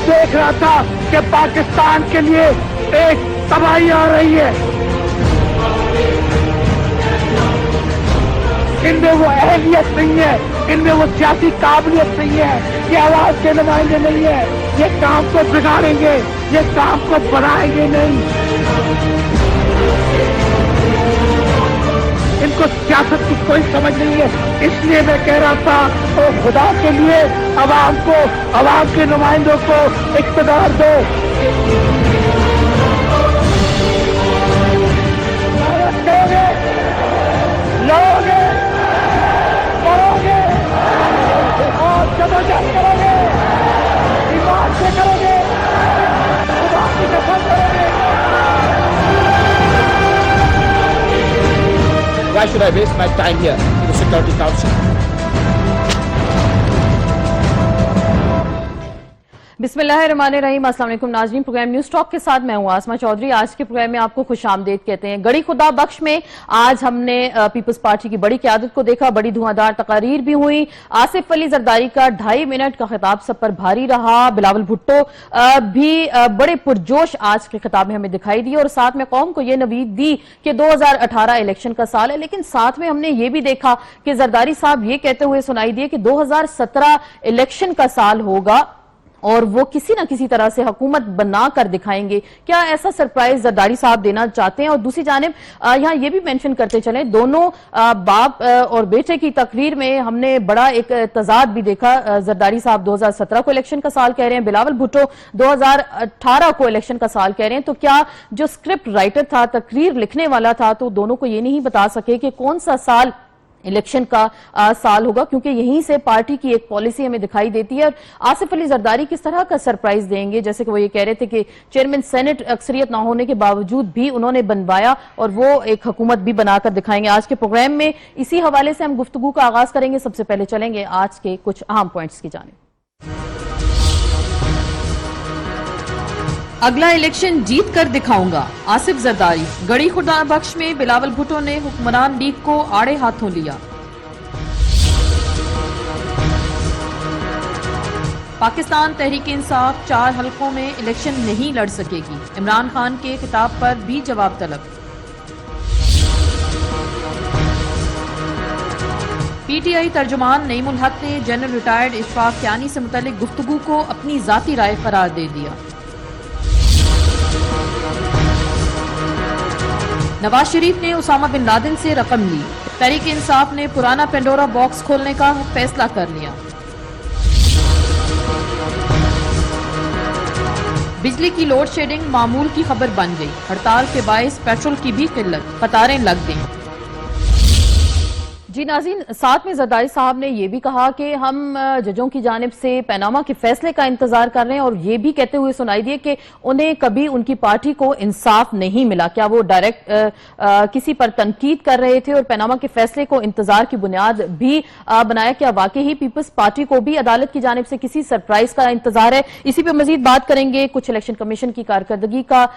دیکھ رہا تھا کہ پاکستان کے لیے ایک تباہی آ رہی ہے. ان میں وہ اہلیت نہیں ہے, ان میں وہ سیاسی قابلیت نہیں ہے, یہ آواز کے نمائندے نہیں ہے, یہ کام کو بگاڑیں گے, یہ کام کو بڑھائیں گے نہیں. ان کو سیاست کی کوئی سمجھ نہیں ہے. اس لیے میں کہہ رہا تھا تو خدا کے لیے عوام کو, عوام کے نمائندوں کو اقتدار دو. لڑو گے, کرو گے اور جدوجہد کرو گے, ایمان سے کرو گے, خدا کی قسم کرو گے. Why should I waste my time here in the Security Council? बिस्मिल्लाहिर्रहमानिर्रहीम. अस्सलाम वालेकुम नाज़रीन, प्रोग्राम न्यूज़ टॉक के साथ मैं हूँ आसमा चौधरी. आज के प्रोग्राम में आपको खुशामदीद कहते हैं. गड़ी खुदा बख्श में आज हमने पीपल्स पार्टी की बड़ी क़यादत को देखा. बड़ी धुआंधार तकारीर भी हुई. आसिफ अली जरदारी का 2.5 मिनट का खिताब सब पर भारी रहा. बिलावल भुट्टो भी बड़े पुरजोश आज के खिताब में हमें दिखाई दिए और साथ में कौम को ये नवीद दी कि 2018 इलेक्शन का साल है. लेकिन साथ में हमने ये भी देखा कि जरदारी साहब ये कहते हुए सुनाई दिए कि 2017 इलेक्शन का साल होगा और वो किसी न किसी तरह से हुकूमत बना कर दिखाएंगे. क्या ऐसा सरप्राइज जरदारी साहब देना चाहते हैं? और दूसरी जानिब यहाँ ये भी मेंशन करते चलें, दोनों बाप और बेटे की तकरीर में हमने बड़ा एक तजाद भी देखा. जरदारी साहब 2017 को इलेक्शन का साल कह रहे हैं, बिलावल भुट्टो 2018 को इलेक्शन का साल कह रहे हैं. तो क्या जो स्क्रिप्ट राइटर था, तकरीर लिखने वाला था, तो दोनों को ये नहीं बता सके कि कौन सा साल इलेक्शन का साल होगा, क्योंकि यहीं से पार्टी की एक पॉलिसी हमें दिखाई देती है. और आसिफ अली जरदारी किस तरह का सरप्राइज देंगे, जैसे कि वो ये कह रहे थे कि चेयरमैन सेनेट अक्सरियत ना होने के बावजूद भी उन्होंने बनवाया और वो एक हुकूमत भी बनाकर दिखाएंगे. आज के प्रोग्राम में इसी हवाले से हम गुफ्तगू का आगाज करेंगे. सबसे पहले चलेंगे आज के कुछ अहम पॉइंट्स की जानिब. अगला इलेक्शन जीत कर दिखाऊंगा, आसिफ जरदारी. गड़ी खुदा बख्श में बिलावल भुट्टो ने हुक्मरान लीग को आड़े हाथों लिया. पाकिस्तान तहरीक इंसाफ 4 हलकों में इलेक्शन नहीं लड़ सकेगी, इमरान खान के खिताब पर भी जवाब तलब. पीटीआई तर्जुमान नईमुल हक ने जनरल रिटायर्ड इशफाक कियानी से मुतल्लिक गुफ्तगू को अपनी जाती राय करार दे दिया. नवाज शरीफ ने उसामा बिन लादेन से रकम ली. तहरीक इंसाफ ने पुराना पेंडोरा बॉक्स खोलने का फैसला कर लिया. बिजली की लोड शेडिंग मामूल की खबर बन गई. हड़ताल के बायस पेट्रोल की भी किल्लत, कतारें लग गईं. जी नाज़रीन, साथ में जरदारी साहब ने यह भी कहा कि हम जजों की जानिब से पैनामा के फैसले का इंतजार कर रहे हैं और ये भी कहते हुए सुनाई दिए कि उन्हें कभी उनकी पार्टी को इंसाफ नहीं मिला. क्या वो डायरेक्ट किसी पर तनकीद कर रहे थे और पैनामा के फैसले को इंतजार की बुनियाद भी बनाया? क्या वाकई ही पीपल्स पार्टी को भी अदालत की जानिब से किसी सरप्राइज का इंतजार है? इसी पर मजीद बात करेंगे. कुछ इलेक्शन कमीशन की कारकर्दगी का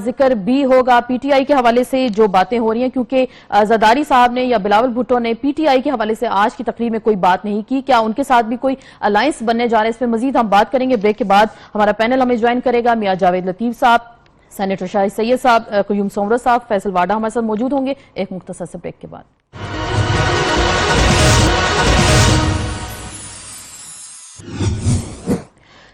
जिक्र भी होगा. पीटीआई के हवाले से जो बातें हो रही हैं, क्योंकि जरदारी साहब ने या बिलावल भुट्टो ने पीटीआई के हवाले से आज की तकरीर में कोई बात नहीं की. क्या उनके साथ भी कोई अलायंस बनने जा रहा है? इस पर मजीद हम बात करेंगे. ब्रेक के बाद हमारा पैनल हमें ज्वाइन करेगा. मियां जावेद लतीफ साहब, सेनेटर शाहिद सैयद साहब, क़य्यूम सोमरा साहब, फैसल वाडा हमारे साथ मौजूद होंगे एक मुख्तसर से ब्रेक के बाद.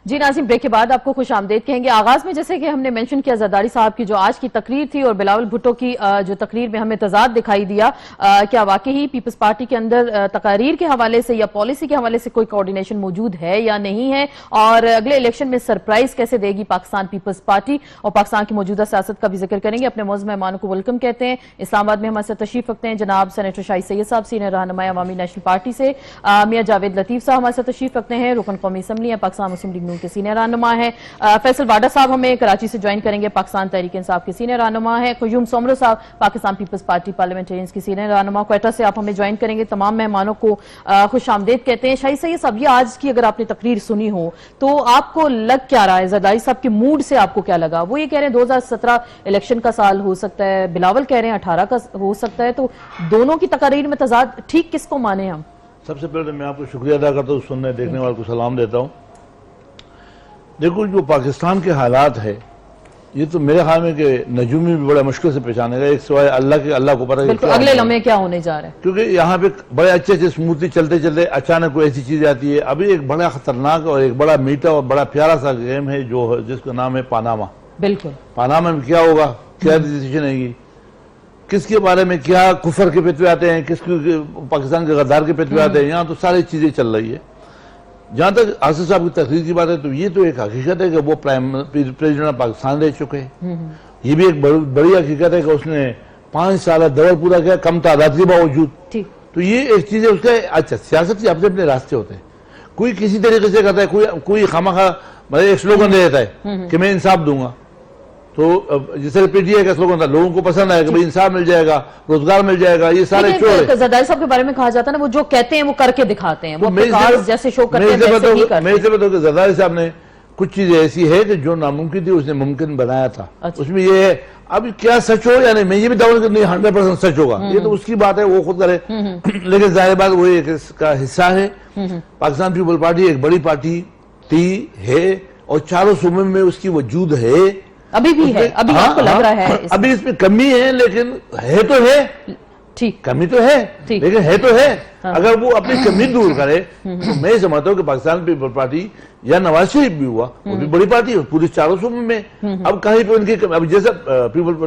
जी नाज़रीन, ब्रेक के बाद आपको खुश आमदेद कहेंगे. आगाज में जैसे कि हमने मेंशन किया जरदारी साहब की जो आज की तकरीर थी और बिलावल भुट्टो की जो तकरीर में हमें तजाद दिखाई दिया, क्या वाकई ही पीपल्स पार्टी के अंदर तकारीर के हवाले से या पॉलिसी के हवाले से कोई कोऑर्डिनेशन मौजूद है या नहीं है, और अगले इलेक्शन में सरप्राइज कैसे देगी पाकिस्तान पीपल्स पार्टी, और पाकिस्तान की मौजूदा सियासत का भी जिक्र करेंगे. अपने मौजूद मेहमानों को वेलकम कहते हैं. इस्लामाबाद में हमारे साथ तशरीफ रखते हैं जनाब सेनेटर शाहिद सैयद साहब, सीनियर रहनुमा अवामी नेशनल पार्टी से. मियां जावेद लतीफ साहब हमारे साथ तशरीफ रखते हैं, रुकन कौमी असम्बली है पाकिस्तान मुस्लिम लीग नून के सीनियर रहनुमा है. फैसल वाडा साहब हमें कराची से ज्वाइन करेंगे, पाकिस्तान तहरीक इंसाफ के सीनियर रहनुमा है. क़य्यूम सोमरा साहब पाकिस्तान पीपल्स पार्टी पार्लियामेंटेरियंस की सीनियर रहनुमा. क्वेटा से आप हमें ज्वाइन करेंगे. तमाम मेहमानों को खुश आमदेद कहते हैं. शाहिद सैयद साहब, ये आज की अगर आपने तकरीर सुनी हो तो आपको लग क्या रहा है? जरदारी साहब के मूड से आपको क्या लगा? वो ये कह रहे हैं 2017 इलेक्शन का साल हो सकता है, बिलावल कह रहे हैं 18 का हो सकता है, तो दोनों की तकरीर में तजाद ठीक किसको माने हम? सबसे पहले मैं आपको शुक्रिया अदा करता हूँ, सुनने देखने वालों को सलाम देता हूँ. دیکھو جو پاکستان کے حالات ہے یہ تو میرے خیال میں کہ نجومی بھی بڑا مشکل سے پہچانے گا، ایک سوائے اللہ کو پتہ ہے بالکل اگلے لمحے کیا ہونے جا رہا ہے، کیونکہ یہاں پہ بڑے اچھے سموتھلی چلتے چلتے اچانک کوئی ایسی چیز آتی ہے۔ ابھی ایک بڑا خطرناک اور ایک بڑا میٹھا اور بڑا پیارا سا گیم ہے جو جس کا نام ہے پاناما۔ بالکل پاناما میں کیا ہوگا، کیا ڈیسیژن ہے گی، کس کے بارے میں کیا کفر کے فتوے آتے ہیں، کس کے پاکستان کے غدار کے فتوے آتے ہیں، یہاں تو ساری چیزیں چل رہی ہے۔ جہاں تک آصف صاحب کی تقریر کی بات ہے تو یہ تو ایک حقیقت ہے کہ وہ پریزیڈنٹ آف پاکستان رہ چکے ہیں، یہ بھی ایک بڑی حقیقت ہے کہ اس نے 5 سالہ دور پورا کیا کم تعداد کے باوجود۔ تو یہ ایک چیز ہے اس کا۔ اچھا سیاست کے اپنے اپنے راستے ہوتے ہیں، کوئی کسی طریقے سے کرتا ہے، کوئی خامخواہ مطلب ایک سلوگن دے دیتا ہے کہ میں انصاف دوں گا، تو جس طرح پی ٹی آئی کا سلوگن تھا لوگوں کو پسند آیا کہ بھئی انصاف مل جائے گا، روزگار مل جائے گا، یہ سارے چور۔ زرداری صاحب کے بارے میں کہا جاتا ہے نا وہ جو کہتے ہیں وہ کر کے دکھاتے ہیں، وہ اپنے کارز جیسے شو کرتے ہیں ویسے ہی کرتے ہیں۔ میں اسے بتاؤں کہ زرداری صاحب نے کچھ چیزیں ایسی ہے کہ جو ناممکن تھی اس نے ممکن بنایا تھا۔ اس میں یہ ہے اب کیا سچ ہو یا نہیں، میں یہ بھی دعویٰ کہ نہیں 100% سچ ہوگا، یہ تو اس کی بات ہے وہ خود کرے، لیکن ظاہر بات وہ ایک اس کا حصہ ہے۔ پاکستان پیپل پارٹی ایک بڑی پارٹی تھی ہے اور چاروں صوبوں میں اس کی وجود ہے، ابھی بھی ہے، ابھی آپ کو لگ رہا ہے ابھی اس میں کمی ہے لیکن ہے تو ہے، ٹھیک کمی تو ہے لیکن ہے تو ہے۔ اگر وہ اپنی کمی دور کرے تو میں سمجھتا ہوں کہ پاکستان پیپل پارٹی یا نواز شریف بھی ہوا وہ بھی بڑی پارٹی ہے پوری چاروں صوبوں میں۔ اب کہیں پہ ان کی اب جیسا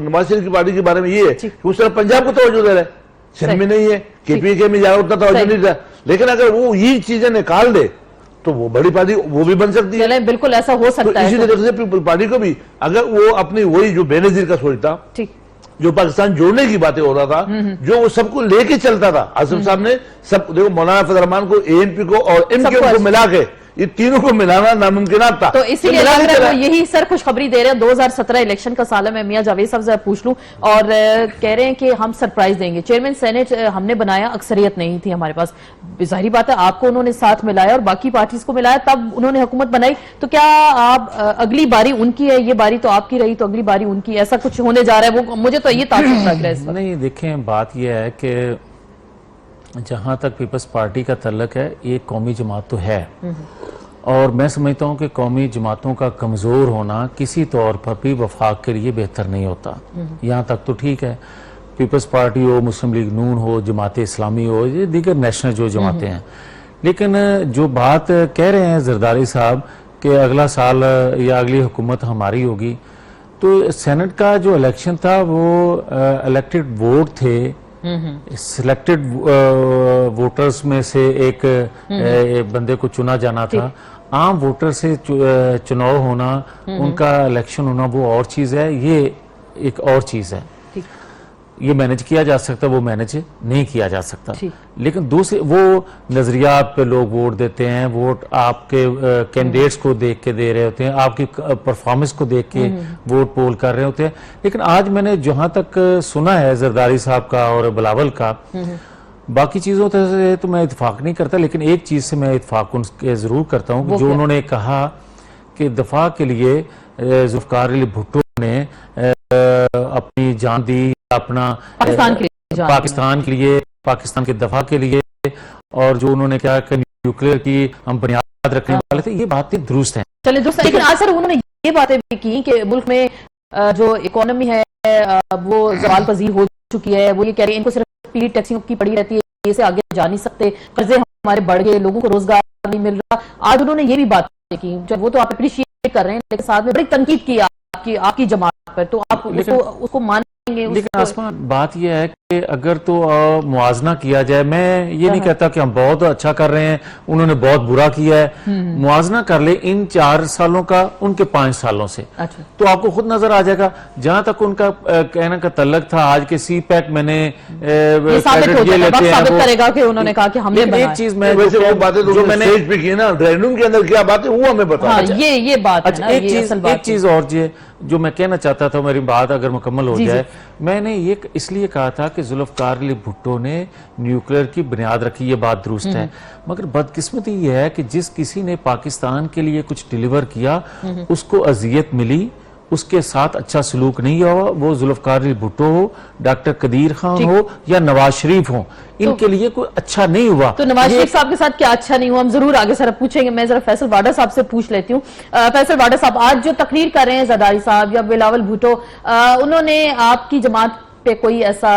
نواز شریف کی پارٹی کے بارے میں یہ ہے کہ اس طرح پنجاب کو توجہ دے رہے ہیں، سندھ میں نہیں ہے، کے پی کے میں جا اتنا توجہ نہیں دیا، لیکن اگر وہ یہ چیزیں نکال دے تو وہ بڑی پارٹی وہ بھی بن سکتی ہے۔ بالکل ایسا ہو سکتا ہے۔ اسی طریقے سے پیپل پارٹی کو بھی اگر وہ اپنی وہی جو بے نظیر کا سوچتا، جو پاکستان جوڑنے کی باتیں ہو رہا تھا، جو وہ سب کو لے کے چلتا تھا، آصف صاحب نے سب دیکھو مولانا فضل الرحمان کو اے این پی کو اور ایم کیو کو ملا کے یہ تینوں کو ملانا ناممکنات تھا، تو اسی لیے لگ رہا ہے وہ یہی سر خوشخبری دے رہے ہیں۔ 2017 الیکشن کا سال ہے، میں میاں جاوید صاحب سے پوچھ لوں، اور کہہ رہے ہیں کہ ہم سرپرائز دیں گے، چیئرمین سینٹ ہم نے بنایا، اکثریت نہیں تھی ہمارے پاس، ظاہری بات ہے آپ کو انہوں نے ساتھ ملایا اور باقی پارٹیز کو ملایا تب انہوں نے حکومت بنائی، تو کیا آپ اگلی باری ان کی ہے، یہ باری تو آپ کی رہی تو اگلی باری ان کی، ایسا کچھ ہونے جا رہا ہے؟ وہ مجھے تو یہ تعصب لگ رہا ہے اس وقت۔ نہیں دیکھیں بات یہ ہے کہ جہاں تک پیپلز پارٹی کا تعلق ہے یہ قومی جماعت تو ہے، اور میں سمجھتا ہوں کہ قومی جماعتوں کا کمزور ہونا کسی طور پر بھی وفاق کے لیے بہتر نہیں ہوتا۔ یہاں تک تو ٹھیک ہے، پیپلز پارٹی ہو، مسلم لیگ نون ہو، جماعت اسلامی ہو، یہ دیگر نیشنل جو جماعتیں ہیں، لیکن جو بات کہہ رہے ہیں زرداری صاحب کہ اگلا سال یا اگلی حکومت ہماری ہوگی، تو سینٹ کا جو الیکشن تھا وہ الیکٹڈ ووٹ تھے، سلیکٹڈ ووٹرز میں سے ایک بندے کو چنا جانا تھا۔ عام ووٹر سے چناؤ ہونا، ان کا الیکشن ہونا وہ اور چیز ہے، یہ ایک اور چیز ہے۔ یہ مینج کیا جا سکتا ہے، وہ مینج نہیں کیا جا سکتا، لیکن دوسرے وہ نظریات پہ لوگ ووٹ دیتے ہیں، ووٹ آپ کے کینڈیڈیٹس کو دیکھ کے دے رہے ہوتے ہیں، آپ کی پرفارمنس کو دیکھ کے ووٹ پول کر رہے ہوتے ہیں۔ لیکن آج میں نے جہاں تک سنا ہے زرداری صاحب کا اور بلاول کا، باقی چیزوں سے تو میں اتفاق نہیں کرتا، لیکن ایک چیز سے میں اتفاق ضرور کرتا ہوں کہ جو انہوں نے کہا کہ دفاع کے لیے ذوالفقار علی بھٹو نے اپنی جان دی، اپنا پاکستان کے لیے، پاکستان کے دفاع کے لیے، اور جو انہوں نے کہا کہ نیوکلیئر کی ہم بنیاد رکھنے والے تھے، یہ باتیں درست ہیں۔ چلے درست، لیکن آج سر انہوں نے یہ باتیں بھی کی کہ ملک میں جو اکانومی ہے وہ زوال پذیر ہو چکی ہے، وہ یہ کہہ رہے ہیں ان کو صرف پیلی ٹیکسیوں کی پڑی رہتی ہے، اسے آگے جا نہیں سکتے، قرضے ہمارے بڑھ گئے، لوگوں کو روزگار نہیں مل رہا۔ آج انہوں نے یہ بھی باتیں کی، وہ تو آپ اپریشیٹ کر رہے ہیں، لیکن ساتھ میں بڑی تنقید کی آپ کی جماعت پر، تو آپ اس کو مانیں گے؟ لیکن آسمان بات یہ ہے کہ اگر تو موازنہ کیا جائے، میں یہ نہیں کہتا کہ ہم بہت اچھا کر رہے ہیں، انہوں نے بہت برا کیا ہے، موازنہ کر لے ان 4 سالوں کا ان کے 5 سالوں سے، تو آپ کو خود نظر آ جائے گا۔ جہاں تک ان کا کہنے کا تعلق تھا، آج کے سی پیک میں نے ثابت کرے گا کہ انہوں نے کہا کہ ہم نے ایک چیز میں اسٹیج پہ کی نا، ڈرائنگ روم کے اندر کیا باتیں وہ ہمیں بتا، یہ بات ہے۔ ایک چیز اور جو میں کہنا چاہتا تھا، میری بات اگر مکمل ہو جائے، میں نے یہ اس لیے کہا تھا کہ ذوالفقار علی بھٹو نے نیوکلیئر کی بنیاد رکھی، یہ بات درست ہے، مگر بدقسمتی یہ ہے کہ جس کسی نے پاکستان کے لیے کچھ ڈیلیور کیا، اس کو اذیت ملی، اس کے ساتھ اچھا سلوک نہیں ہوا، وہ ذوالفقار علی بھٹو ہو، ڈاکٹر قدیر خان ہو یا نواز شریف ہوں، ان کے لیے کوئی اچھا نہیں ہوا. تو نواز شریف صاحب کے ساتھ کیا اچھا نہیں ہوا، ہم ضرور آگے سر پوچھیں گے. میں ذرا فیصل واڈا صاحب سے پوچھ لیتی ہوں. فیصل واڈا صاحب، آج جو تقریر کر رہے ہیں زرداری صاحب یا بلاول بھٹو، انہوں نے آپ کی جماعت پہ کوئی ایسا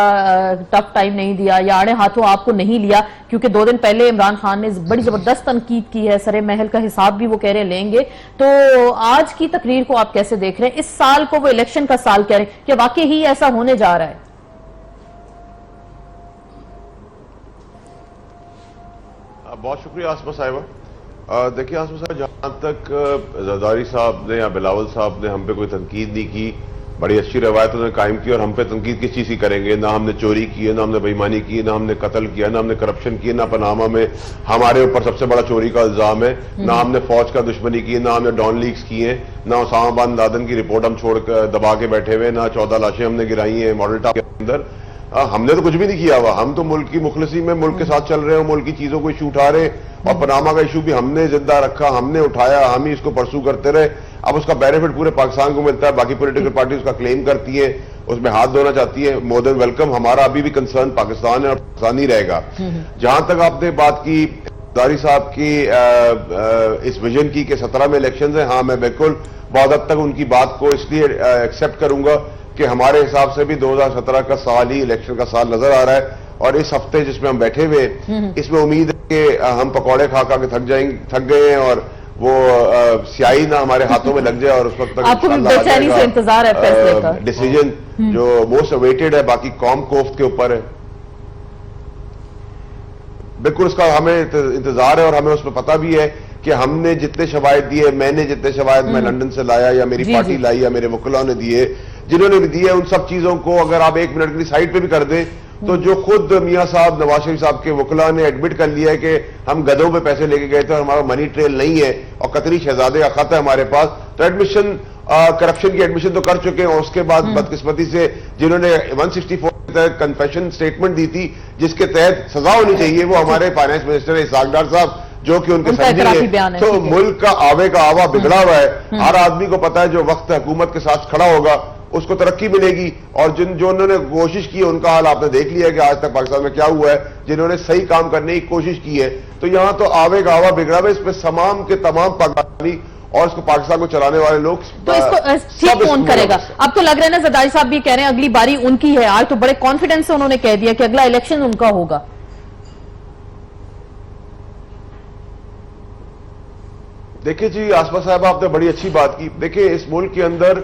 ٹف ٹائم نہیں دیا یا آڑے ہاتھوں آپ کو نہیں لیا؟ کیونکہ 2 دن پہلے عمران خان نے بڑی زبردست تنقید کی ہے، سرے محل کا حساب بھی وہ کہہ رہے لیں گے. تو آج کی تقریر کو آپ کیسے دیکھ رہے ہیں؟ اس سال کو وہ الیکشن کا سال کہہ رہے ہیں، کیا واقعی ہی ایسا ہونے جا رہا ہے؟ بہت شکریہ آسمہ صاحبہ. دیکھیے آسمہ صاحب، جہاں تک زرداری صاحب نے یا بلاول صاحب نے ہم پہ کوئی تنقید نہیں کی، بڑی اچھی روایت انہوں نے قائم کی، اور ہم پہ تنقید کس چیز کی کریں گے؟ نہ ہم نے چوری کی ہے، نہ ہم نے بےایمانی کی ہے، نہ ہم نے قتل کیا، نہ ہم نے کرپشن کی ہے، نہ پاناما میں ہمارے اوپر سب سے بڑا چوری کا الزام ہے، نہ ہم نے فوج کا دشمنی کی ہے، نہ ہم نے ڈان لیگز کی ہیں، نہ اسامہ بن لادن کی رپورٹ ہم چھوڑ کر دبا کے بیٹھے ہوئے، نہ 14 لاشیں ہم نے گرائی ہیں ماڈل ٹاؤن کے اندر. ہم نے تو کچھ بھی نہیں کیا ہوا. ہم تو ملک کی مخلصی میں ملک کے ساتھ چل رہے ہیں، ملک کی چیزوں کو ایشو اٹھا رہے ہیں، اور پاناما کا ایشو بھی ہم نے زندہ رکھا، ہم نے اٹھایا، ہم ہی اس کو پرسو کرتے رہے. اب اس کا بینیفٹ پورے پاکستان کو ملتا ہے، باقی پولیٹیکل پارٹی اس کا کلیم کرتی ہیں، اس میں ہاتھ دھونا چاہتی ہے. مور دین ویلکم. ہمارا ابھی بھی کنسرن پاکستان ہے اور پاکستان ہی رہے گا. جہاں تک آپ نے بات کی زرداری صاحب کی اس ویژن کی کہ 17 میں الیکشنز ہیں، ہاں میں بالکل بہت حد تک ان کی بات کو اس لیے ایکسیپٹ کروں گا کہ ہمارے حساب سے بھی 2017 کا سال ہی الیکشن کا سال نظر آ رہا ہے. اور اس ہفتے جس میں ہم بیٹھے ہوئے، اس میں امید ہے کہ ہم پکوڑے کھا کے تھک گئے ہیں، اور وہ سیاہی نہ ہمارے ہاتھوں میں لگ جائے، اور اس وقت تک آپ کو بھی بے چینی سے انتظار ہے فیصلے کا. ڈیسیجن جو موسٹ اویٹڈ ہے، باقی قوم کوفت کے اوپر ہے. بالکل اس کا ہمیں انتظار ہے، اور ہمیں اس میں پتہ بھی ہے کہ ہم نے جتنے شواہد دیے، میں نے جتنے شواہد میں لندن سے لایا یا میری پارٹی لائی یا میرے وکلاء نے دیے، جنہوں نے بھی دیے، ان سب چیزوں کو اگر آپ 1 منٹ کی سائٹ پہ بھی کر دیں تو جو خود میاں صاحب نواز شریف صاحب کے وکلاء نے ایڈمٹ کر لیا ہے کہ ہم گدھوں پہ پیسے لے کے گئے تھے اور ہمارا منی ٹریل نہیں ہے اور قطری شہزادے کا خط ہے ہمارے پاس. تو ایڈمیشن کرپشن کی ایڈمیشن تو کر چکے ہیں. اور اس کے بعد بدقسمتی سے جنہوں نے 164 کے تحت کنفیشن سٹیٹمنٹ دی تھی جس کے تحت سزا ہونی چاہیے، وہ ہمارے فائنانس منسٹر اسحاق ڈار صاحب جو کہ ان کے ساتھی ہیں. تو ملک کا آوے کا آوا بگڑا ہوا ہے. ہر آدمی کو پتا ہے جو وقت حکومت کے ساتھ کھڑا ہوگا اس کو ترقی ملے گی. اور جو انہوں نے کوشش کی ان کا حال آپ نے دیکھ لیا کہ آج تک پاکستان میں کیا ہوا ہے. جنہوں نے صحیح کام کرنے کی کوشش کی ہے، تو یہاں تو آوے کا آوا بگڑا ہوا ہے. اس پہ تمام کے تمام پاکستانی اور اس کو پاکستان کو چلانے والے لوگ تو اس کو ٹھیک کون کرے گا؟ اب تو لگ رہا ہے نا زرداری صاحب بھی کہہ رہے ہیں اگلی باری ان کی ہے. آج تو بڑے کانفیڈنس سے انہوں نے کہہ دیا کہ اگلا الیکشن ان کا ہوگا. دیکھیں جی آسمہ صاحب، آپ نے بڑی اچھی بات کی. دیکھیں اس ملک کے اندر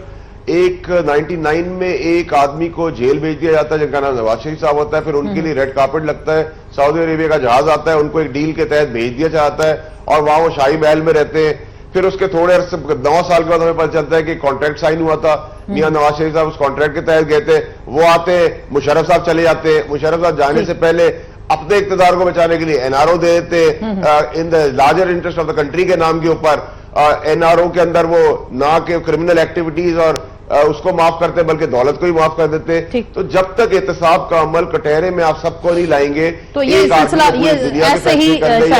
99 میں ایک آدمی کو جیل بھیج دیا جاتا ہے جن کا نام نواز شریف صاحب ہوتا ہے. پھر ان کے لیے ریڈ کارپٹ لگتا ہے، سعودی عربیہ کا جہاز آتا ہے، ان کو ایک ڈیل کے تحت بھیج دیا جاتا ہے اور وہاں وہ شاہی محل میں رہتے ہیں. پھر اس کے تھوڑے عرصے 9 سال کے بعد ہمیں پتہ چلتا ہے کہ کانٹریکٹ سائن ہوا تھا، میاں نواز شریف صاحب اس کانٹریکٹ کے تحت گئے تھے. وہ آتے ہیں، مشرف صاحب چلے جاتے ہیں. مشرف صاحب جانے سے پہلے اپنے اقتدار کو بچانے کے لیے NRO دے دیتے in the larger interest of the country کے نام کے اوپر. NRO کے اندر وہ نہ کہ کرمنل ایکٹیویٹیز اور اس کو معاف کرتے بلکہ دولت کو ہی معاف کر دیتے. تو جب تک احتساب کا عمل کٹہرے میں آپ سب کو نہیں لائیں گے تو یہ سلسلہ یہ ایسے ہی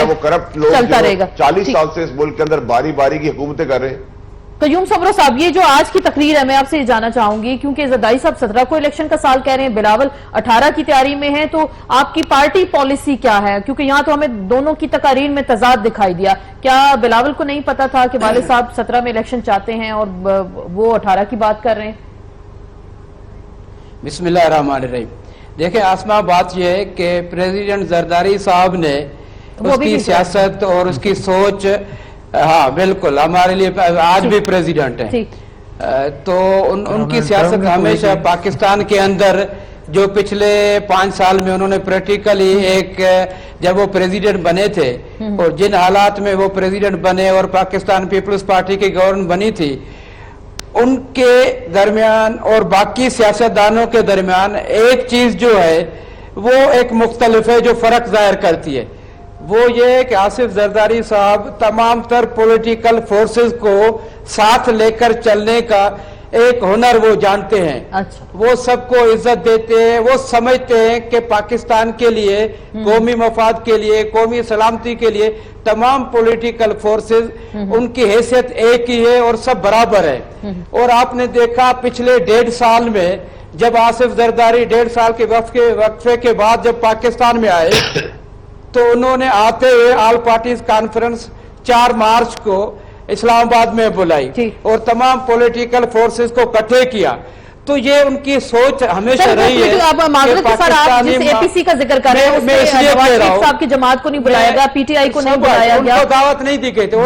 وہ کرپٹ لوگ 40 سال سے اس ملک کے اندر باری باری کی حکومتیں کر رہے ہیں. قیوم سمرو صاحب، یہ جو آج کی تقریر ہے میں آپ سے یہ جاننا چاہوں گی کیونکہ زرداری صاحب 17 کو الیکشن کا سال کہہ رہے ہیں، بلاول 18 کی تیاری میں ہے، تو آپ کی پارٹی پالیسی کیا ہے؟ کیونکہ یہاں تو ہمیں دونوں کی تقاریر میں تضاد دکھائی دیا. کیا بلاول کو نہیں پتا تھا کہ والد صاحب 17 میں الیکشن چاہتے ہیں اور وہ 18 کی بات کر رہے ہیں؟ بسم اللہ الرحمن الرحیم. دیکھیں آسمہ، بات یہ ہے کہ پریزیڈنٹ زرداری صاحب نے اس کی سیاست اور اس کی سوچ، ہاں بالکل ہمارے لیے آج بھی پریزیڈنٹ ہیں، تو ان کی سیاست ہمیشہ پاکستان کے اندر جو پچھلے 5 سال میں انہوں نے پریکٹیکلی ایک جب وہ پریزیڈنٹ بنے تھے اور جن حالات میں وہ پریزیڈنٹ بنے اور پاکستان پیپلز پارٹی کی گورنمنٹ بنی تھی، ان کے درمیان اور باقی سیاستدانوں کے درمیان ایک چیز جو ہے وہ ایک مختلف ہے جو فرق ظاہر کرتی ہے. وہ یہ ہے کہ آصف زرداری صاحب تمام تر پولیٹیکل فورسز کو ساتھ لے کر چلنے کا एक हुनर वो जानते हैं। अच्छा। वो सबको इज्जत देते हैं, वो समझते हैं कि पाकिस्तान के लिए, कौमी मफाद के लिए, कौमी सलामती के लिए तमाम पॉलिटिकल फोर्सेस उनकी हैसियत एक ही है और सब बराबर है। और आपने देखा पिछले 1.5 साल में जब आसिफ जरदारी 1.5 साल के वक्फे के बाद जब पाकिस्तान में आए तो उन्होंने आते हुए ऑल पार्टीज कॉन्फ्रेंस 4 मार्च को इस्लामाबाद में बुलाई और तमाम पॉलिटिकल फोर्सेस को इकट्ठे किया। तो ये उनकी सोच हमेशा रही है। आप माजरत के साथ आप जिस एपीसी का जिक्र कर रहे हैं मैं इसलिए कह रहा हूं साहब की जमात को नहीं बुलाया गया, पीटीआई को नहीं बुलाया गया, उनको दावत नहीं दी गई थी,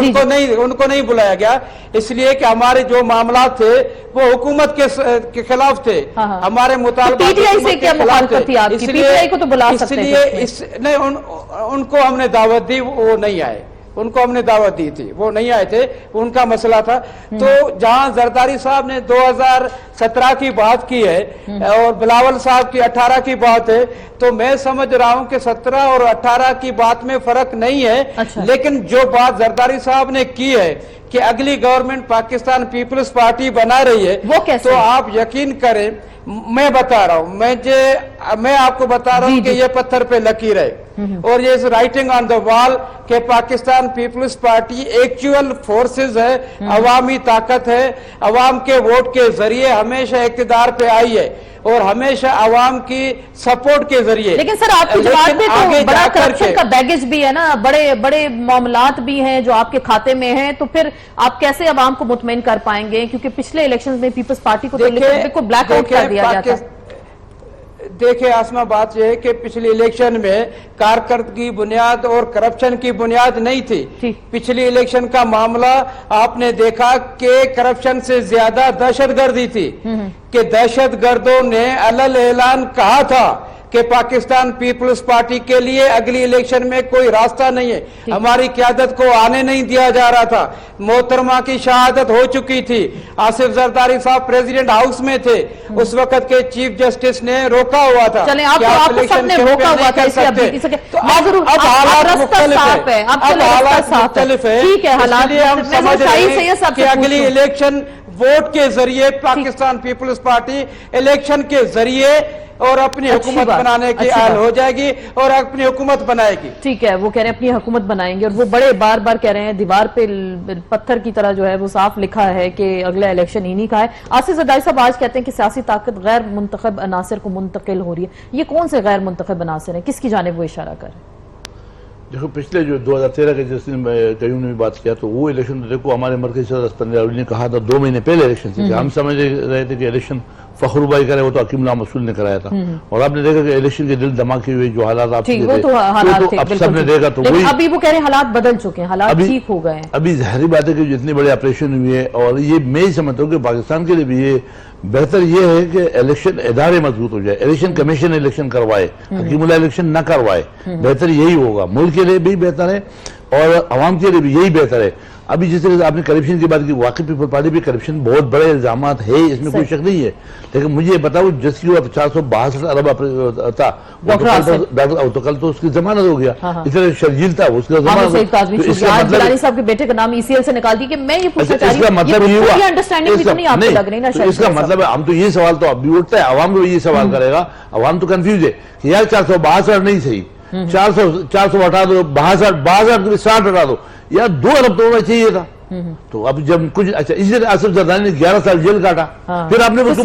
उनको नहीं बुलाया गया इसलिए कि हमारे जो मामला थे वो हुकूमत के खिलाफ थे। हमारे मुतालबा पीटीआई से क्या मुखालफत थी आपकी? पीटीआई को तो बुला सकते थे। इसलिए उनको हमने दावत दी, वो नहीं आए। उनको हमने दावत दी थी, वो नहीं आए थे, उनका मसला था। तो जहां जरदारी साहब ने 2017 की बात की है और बिलावल साहब की 18 की बात है, तो मैं समझ रहा हूं कि 17 और 18 की बात में फर्क नहीं है। अच्छा। लेकिन जो बात जरदारी साहब ने की है कि अगली गवर्नमेंट पाकिस्तान पीपल्स पार्टी बना रही है, वो कैसे? तो आप यकीन करें, मैं बता रहा हूं, मैं आपको बता रहा हूं कि ये पत्थर पे लकीर है और ये राइटिंग ऑन द वॉल के पाकिस्तान पीपल्स पार्टी एक्चुअल फोर्सेस है, अवामी ताकत है, अवाम के वोट के जरिए हमेशा इक़्तिदार पे आई है और हमेशा अवाम की सपोर्ट के जरिए। लेकिन सर आपकी जमात में तो बड़ा करप्शन का बैगेज भी है ना, बड़े बड़े मामलात भी हैं जो आपके खाते में हैं, तो फिर आप कैसे अवाम को मुतमईन कर पाएंगे? क्योंकि पिछले इलेक्शंस में पीपल्स पार्टी को तो ब्लैकआउट कर दिया गया था। देखिए आसमा, बात यह है कि पिछले इलेक्शन में कारकर्दगी बुनियाद और करप्शन की बुनियाद नहीं थी। पिछले इलेक्शन का मामला आपने देखा कि करप्शन से ज्यादा दहशतगर्दी थी कि दहशतगर्दों ने अलल ऐलान कहा था कि पाकिस्तान पीपल्स पार्टी के लिए अगली इलेक्शन में कोई रास्ता नहीं है, हमारी क़यादत को आने नहीं दिया जा रहा था। मोहतरमा की शहादत हो चुकी थी, आसिफ जरदारी साहब प्रेसिडेंट हाउस में थे, उस वक्त के चीफ जस्टिस ने रोका हुआ था। चले आपको सबने रोका हुआ था, इसलिए अब हालात मुख्तलिफ है। ठीक है, हालात हम समझ रहे हैं कि अगली इलेक्शन वोट के जरिए पाकिस्तान पीपल्स पार्टी इलेक्शन के जरिए और अपनी हुकूमत बनाने की आल हो जाएगी और अपनी हुकूमत बनाएगी। ठीक है, वो कह रहे हैं अपनी हुकूमत बनाएंगे और वो बड़े बार बार कह रहे हैं, दीवार पे पत्थर की तरह जो है वो साफ लिखा है कि अगला इलेक्शन इन्हीं का है। आसिफ जरदारी साहब आज कहते हैं कि सियासी ताकत गैर मुंतखब अनासर को मुंतकिल हो रही है। ये कौन से गैर मुंतखब अनासर हैं, किसकी जानिब वो इशारा कर रहे हैं? देखो, पिछले जो 2013 के जिस दिन कयूम ने बात किया तो वो इलेक्शन तो देखो हमारे मरकजी सदर पंजाब ने कहा था 2 महीने पहले इलेक्शन से, हम समझ रहे थे कि इलेक्शन फखरुबाई करे, वो तो हकीमुल्लाह मसूल ने कराया था। और आपने देखा कि इलेक्शन के दिल धमाके हुए जो हालात आप अब सबने देखा, तो वही अभी वो कह रहे हैं हालात बदल चुके हैं, हालात ठीक हो गए हैं। अभी जाहिर बात है कि जितनी बड़े ऑपरेशन हुए हैं, और ये मैं ही समझता हूँ कि पाकिस्तान के लिए भी ये बेहतर ये है कि इलेक्शन इदारे मजबूत हो जाए, इलेक्शन कमीशन इलेक्शन करवाए, हकीमुल्लाह इलेक्शन न करवाए, बेहतर यही होगा, मुल्क के लिए भी बेहतर है और आवाम के लिए भी यही बेहतर है। अभी जिस तरह से आपने करप्शन की बात की, वाकई पीपल पार्टी भी करप्शन बहुत बड़े इल्जाम है, इसमें कोई शक नहीं है। लेकिन मुझे ये बताओ, जिसकी 462 अरब था तो कल तो उसकी जमानत हो गया, इस तरह शर्जील था उसका जमानत, साहब के बेटे का नाम ईसीएल से निकाल दी। कि मैं ये पूछना चाह रही हूं, इसका मतलब ये हुआ, अंडरस्टैंडिंग तो नहीं आपको लग रही ना? इसका मतलब है, हम तो ये सवाल तो अब भी उठता है, आवाम को ये सवाल करेगा, आवाम तो कंफ्यूज है कि यार 462 नहीं सही, 400 हटा दो, 62 60 हटा दो, यार 2 अरब तो होना चाहिए था। तो अब जब कुछ अच्छा, इसी तरह आसिफ जरदारी ने 11 साल जेल काटा, फिर आपने उसको